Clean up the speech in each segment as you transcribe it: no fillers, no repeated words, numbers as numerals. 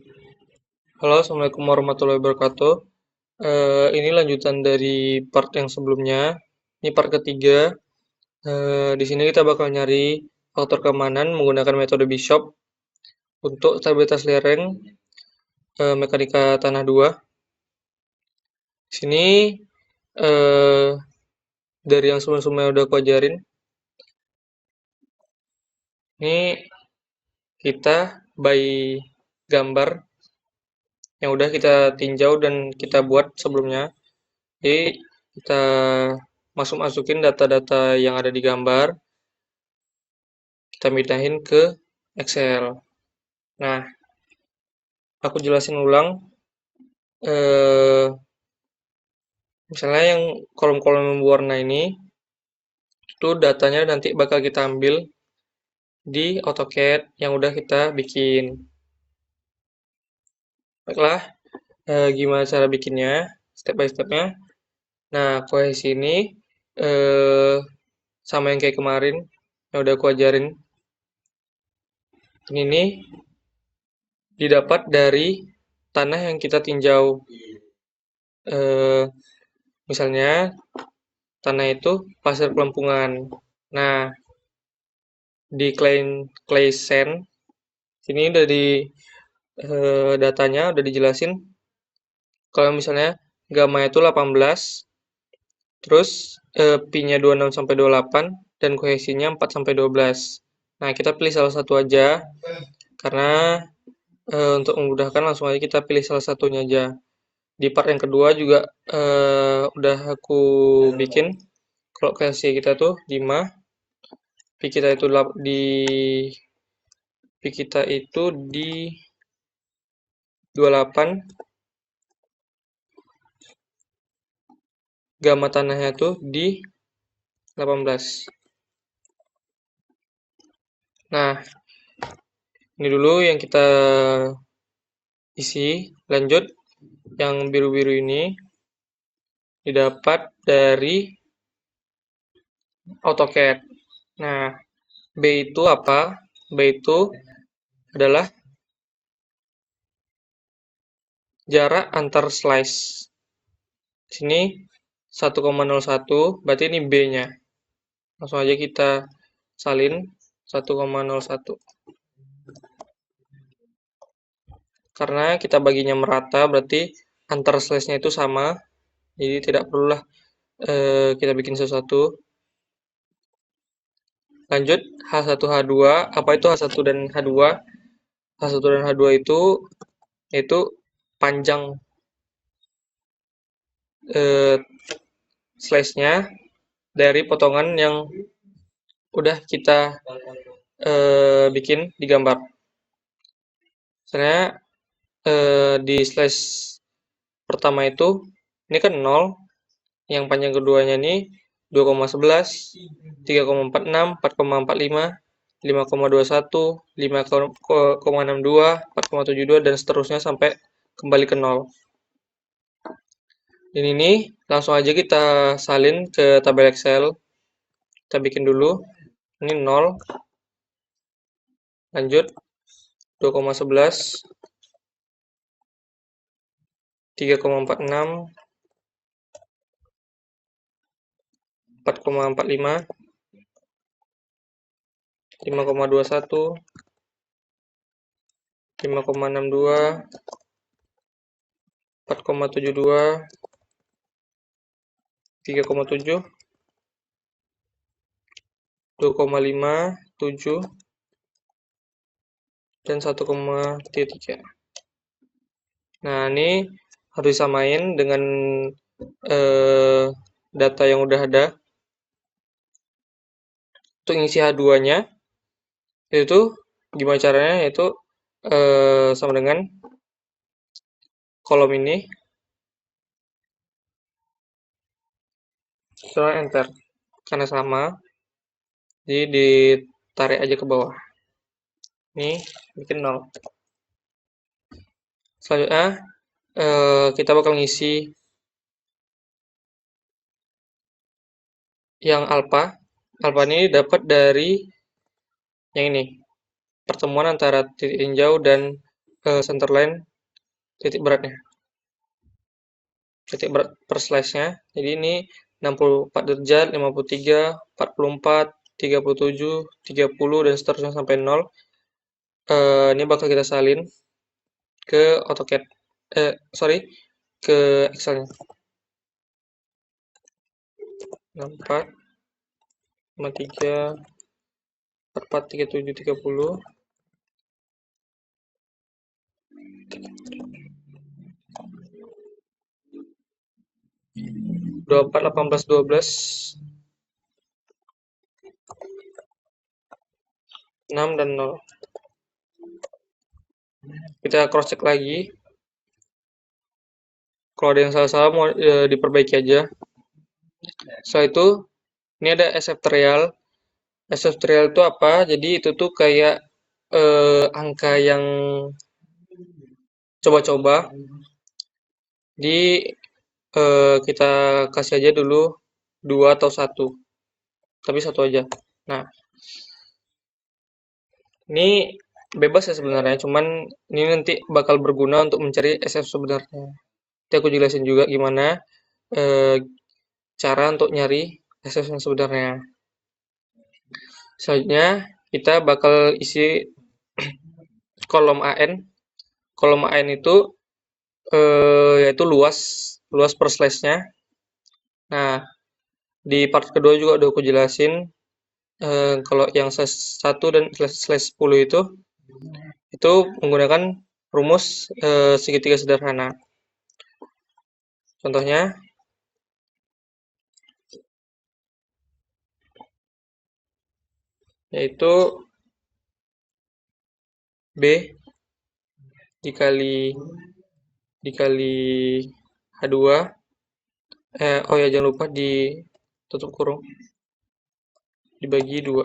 Halo, Assalamualaikum warahmatullahi wabarakatuh. Ini lanjutan dari part yang sebelumnya. Ini part ketiga. Di sini kita bakal nyari faktor keamanan menggunakan metode Bishop untuk stabilitas lereng mekanika tanah 2. Di sini eh, dari yang sebelum-sebelumnya udah aku ajarin. Ini kita by gambar yang udah kita tinjau dan kita buat sebelumnya. Jadi kita masukin data-data yang ada di gambar, kita pindahin ke Excel. Nah, aku jelasin ulang. Eh, Misalnya yang kolom-kolom berwarna ini, itu datanya nanti bakal kita ambil di AutoCAD yang udah kita bikin. Baiklah, gimana cara bikinnya? Step by stepnya. Nah, kohesi ini eh, sama yang kayak kemarin yang udah aku ajarin. Ini nih didapat dari tanah yang kita tinjau. Eh, Misalnya tanah itu pasir kelempungan. Nah, di clay sand sini udah di datanya udah dijelasin kalau misalnya gamma itu 18, terus pi-nya 26 sampai 28 dan kohesinya 4 sampai 12. Nah, kita pilih salah satu aja karena untuk memudahkan langsung aja kita pilih salah satunya aja. Di part yang kedua juga udah aku bikin kalau kohesi kita tuh 5, pi kita itu di 28, gamma tanahnya tuh di 18. Nah, ini dulu yang kita isi. Lanjut, yang biru-biru ini didapat dari AutoCAD. Nah, B itu apa? B itu adalah jarak antar slice. Sini 1,01, berarti ini B-nya. Langsung aja kita salin 1,01. Karena kita baginya merata, berarti antar slice-nya itu sama. Jadi tidak perlulah kita bikin sesuatu. Lanjut, H1, H2. Apa itu H1 dan H2? H1 dan H2 itu panjang slice-nya dari potongan yang udah kita bikin di gambar. Misalnya di slice pertama itu ini kan 0, yang panjang keduanya ini 2,11, 3,46, 4,45, 5,21, 5,62, 4,72 dan seterusnya sampai kembali ke 0. Ini langsung aja kita salin ke tabel Excel. Kita bikin dulu. Ini 0. Lanjut 2,11, 3,46, 4,45, 5,21, 5,62, 4,72, 3,7, 2,57, dan 1,3. Nah, ini harus disamain dengan data yang udah ada. Untuk ngisi H2-nya, itu gimana caranya? Yaitu sama dengan kolom ini, setelah enter. Karena sama, jadi ditarik aja ke bawah. Ini bikin 0. Selanjutnya, kita bakal ngisi yang alpha. Alpha ini dapat dari yang ini, pertemuan antara titik tinjau dan center line titik beratnya, titik berat per slice-nya. Jadi ini 64 derajat, 53, 44, 37, 30, dan seterusnya sampai 0. Ini bakal kita salin ke AutoCAD. Sorry, ke Excel-nya. 64, 53, 44, 37, 30. 24, 18, 12, 6, dan 0. Kita cross check lagi. Kalau ada yang salah-salah mau diperbaiki aja. Setelah itu, ini ada SFTrial. SFTrial itu apa? Jadi itu tuh kayak angka yang coba-coba. Di kita kasih aja dulu 2 atau 1. Tapi 1 aja. Nah, ini bebas ya sebenarnya, cuman ini nanti bakal berguna untuk mencari SF sebenarnya. Nanti aku jelasin juga gimana cara untuk nyari SF yang sebenarnya. Selanjutnya kita bakal isi kolom AN. Kolom AN itu yaitu luas per slice-nya. Nah, di part kedua juga udah aku jelasin kalau yang slash 1 dan slash 10 itu menggunakan rumus segitiga sederhana. Contohnya yaitu B dikali H2, oh ya jangan lupa ditutup kurung, dibagi 2.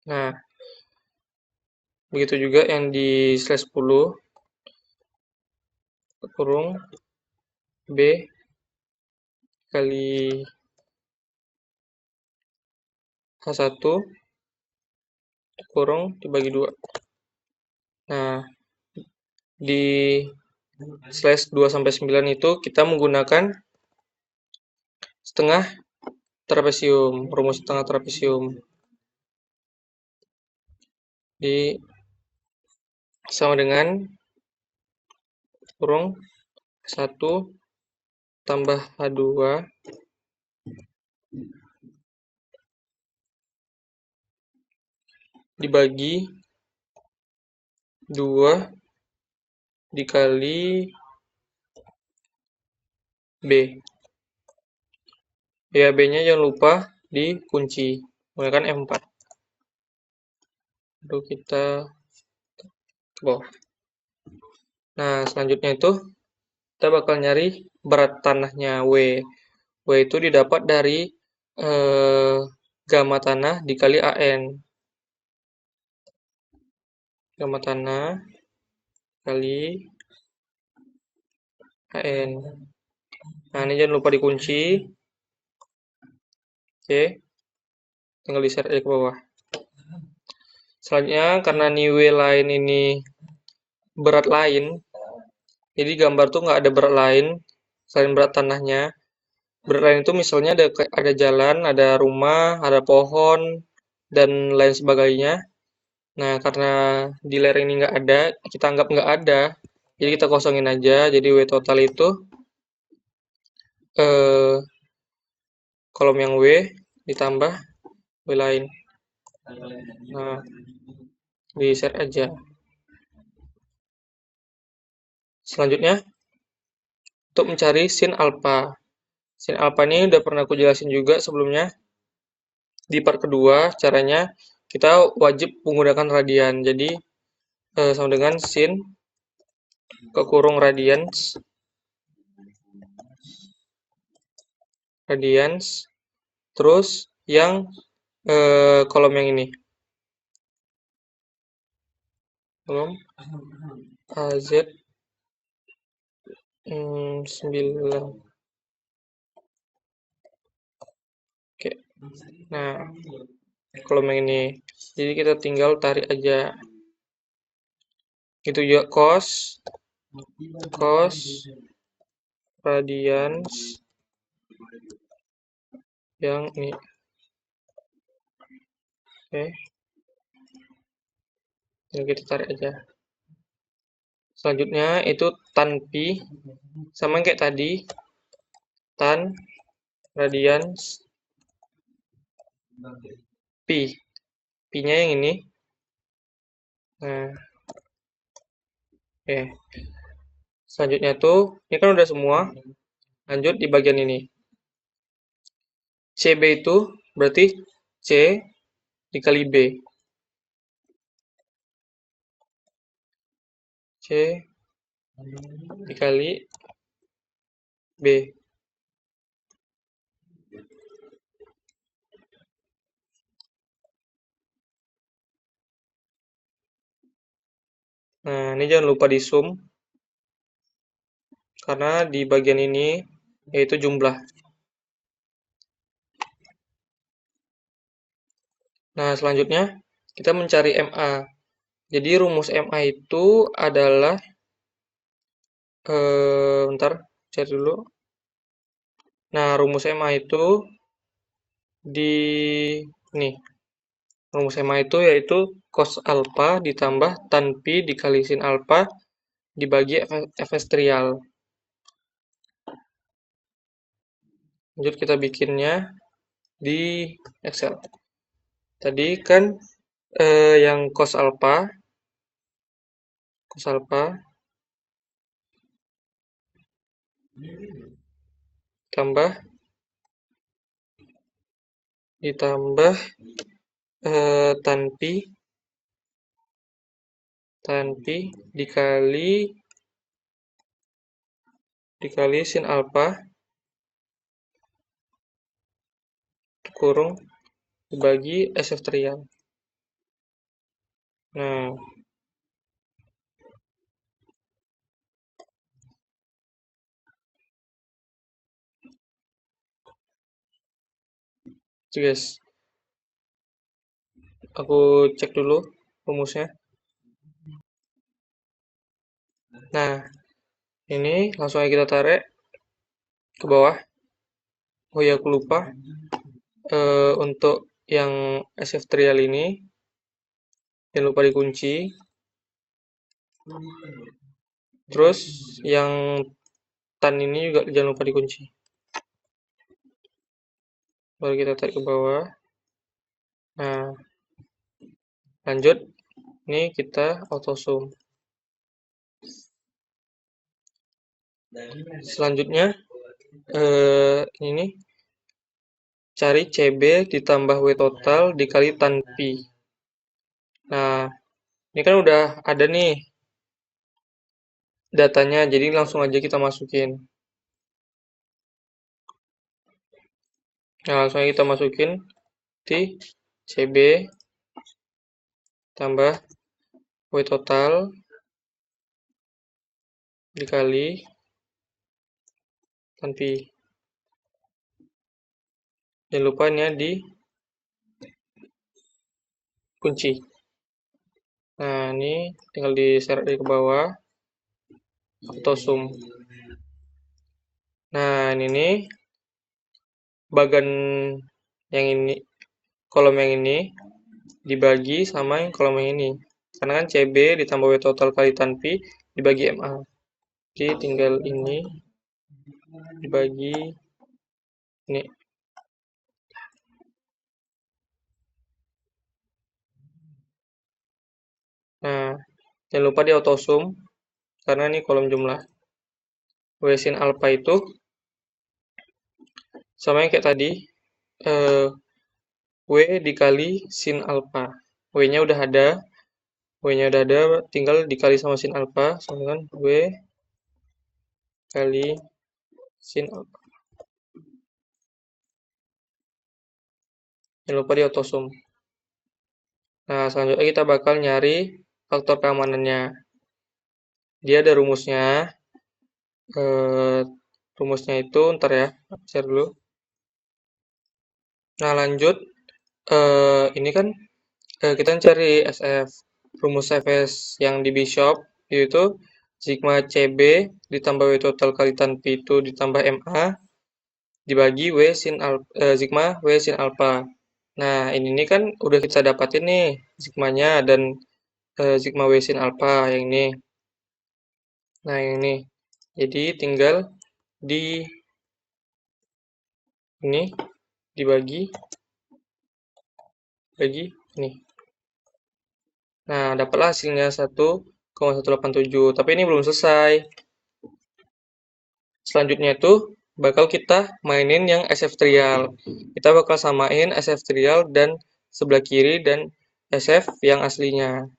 Nah, begitu juga yang di slash 10 kurung B kali H1 kurung dibagi 2. Nah, di slash 2 sampai 9 itu kita menggunakan setengah trapesium, rumus setengah trapesium. Di sama dengan kurung 1 tambah H2 dibagi 2 dikali B. Ya, B-nya jangan lupa dikunci menggunakan F4. Lalu kita ke bawah. Nah, selanjutnya itu kita bakal nyari berat tanahnya W. W itu didapat dari gamma tanah dikali AN. Gamma tanah kali AN. Nah, ini jangan lupa dikunci. Oke. Tinggal di-share aja ke bawah. Selanjutnya, karena W lain ini berat lain, jadi gambar tuh nggak ada berat lain selain berat tanahnya. Berat lain itu misalnya ada jalan, ada rumah, ada pohon, dan lain sebagainya. Nah, karena di layar ini nggak ada, kita anggap nggak ada. Jadi kita kosongin aja. Jadi W total itu kolom yang W ditambah W lain. Nah, di-share aja. Selanjutnya, untuk mencari sin alpha. Sin alpha ini udah pernah aku jelasin juga sebelumnya. Di part kedua, caranya kita wajib menggunakan radian. Jadi, sama dengan sin kekurung radians, terus yang kolom yang ini. Kolom AZ 9. Oke. Nah, kolom yang ini. Jadi kita tinggal tarik aja. Itu juga cos radians yang ini. Oke, ini kita tarik aja. Selanjutnya itu tan pi, sama kayak tadi, tan radians pi. Pi-nya yang ini. Nah, oke. Selanjutnya tuh, ini kan udah semua. Lanjut di bagian ini. CB itu berarti C dikali B. C dikali B. Nah, ini jangan lupa di zoom. Karena di bagian ini yaitu jumlah. Nah, selanjutnya kita mencari MA. Jadi rumus MA itu adalah bentar, cari dulu. Nah, rumus MA itu di nih. Rumus MA itu yaitu cos alpha ditambah tan pi dikali sin alpha dibagi fs trial. Lanjut kita bikinnya di Excel. Tadi kan yang cos alpha tambah ditambah tan pi dikali sin alpha kurung dibagi SF trial. Nah, itu guys. Aku cek dulu rumusnya. Nah, ini langsung aja kita tarik ke bawah. Oh ya, aku lupa. Untuk yang SF trial ini jangan lupa dikunci. Terus yang tan ini juga jangan lupa dikunci. Baru kita tarik ke bawah. Nah, lanjut. Ini kita auto zoom. Selanjutnya ini cari CB ditambah W total dikali tan pi. Nah, ini kan udah ada nih datanya, jadi langsung aja kita masukin. Nah, langsung aja kita masukin di CB tambah W total dikali tan pi. Jangan lupa ini di kunci. Nah, ini tinggal diseret dari ke bawah. Auto zoom. Nah, ini nih bagian yang ini, kolom yang ini dibagi sama yang kolom yang ini. Karena kan CB ditambah W total kali tan pi dibagi MA. Jadi tinggal ini dibagi ini. Nah, jangan lupa di auto zoom karena ini kolom jumlah. W sin alpha itu sama yang kayak tadi, W dikali sin alpha. W-nya udah ada, tinggal dikali sama sin alpha sama dengan W kali sin alpha. Jangan lupa di auto zoom. Nah, selanjutnya kita bakal nyari faktor keamanannya. Dia ada rumusnya. Rumusnya itu ntar ya, share dulu. Nah, lanjut. Ini kan kita cari SF. Rumus FS yang di Bishop yaitu sigma CB ditambah W total kali tan Pi itu ditambah MA dibagi W sin sigma W sin alpha. Nah, ini kan udah kita dapatin nih sigmanya dan sigma W sin alpha yang ini. Nah, yang ini. Jadi tinggal di ini dibagi ini. Nah, dapatlah hasilnya 1,187. Tapi ini belum selesai. Selanjutnya itu bakal kita mainin yang SF trial. Kita bakal samain SF trial dan sebelah kiri dan SF yang aslinya.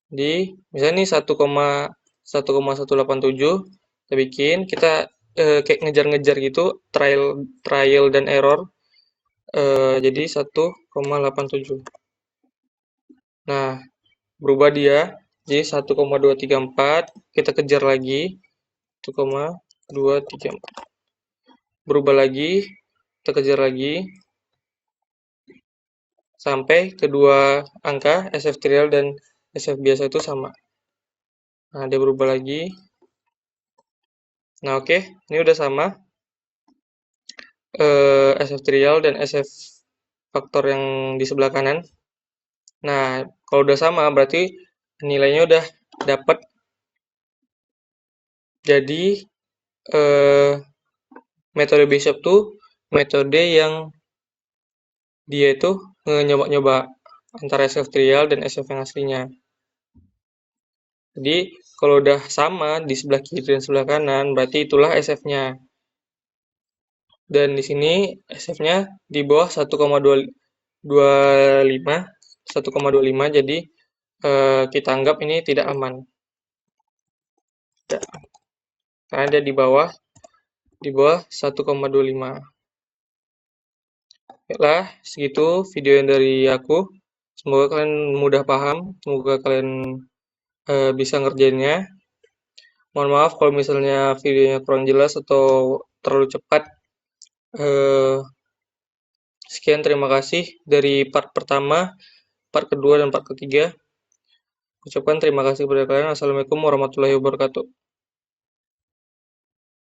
Di misalnya nih 1,187 kita bikin, kita kayak ngejar-ngejar gitu, trial dan error. Jadi 1,87. Nah, berubah dia jadi 1,234, kita kejar lagi 1,234. Berubah lagi, kita kejar lagi sampai kedua angka SF trial dan SF biasa itu sama. Nah, dia berubah lagi. Nah, oke, ini udah sama SF trial dan SF faktor yang di sebelah kanan. Nah, kalau udah sama berarti nilainya udah dapat. Jadi metode Bishop tuh metode yang dia itu nyoba-nyoba antara SF trial dan SF yang aslinya. Jadi kalau udah sama di sebelah kiri dan sebelah kanan, berarti itulah SF-nya. Dan di sini SF-nya di bawah 1,25, jadi kita anggap ini tidak aman. Karena dia di bawah 1,25. Baiklah, segitu video yang dari aku. Semoga kalian mudah paham, semoga kalian bisa ngerjainnya. Mohon maaf kalau misalnya videonya kurang jelas atau terlalu cepat. Sekian, terima kasih dari part pertama, part kedua, dan part ketiga. Ucapkan terima kasih kepada kalian. Assalamualaikum warahmatullahi wabarakatuh.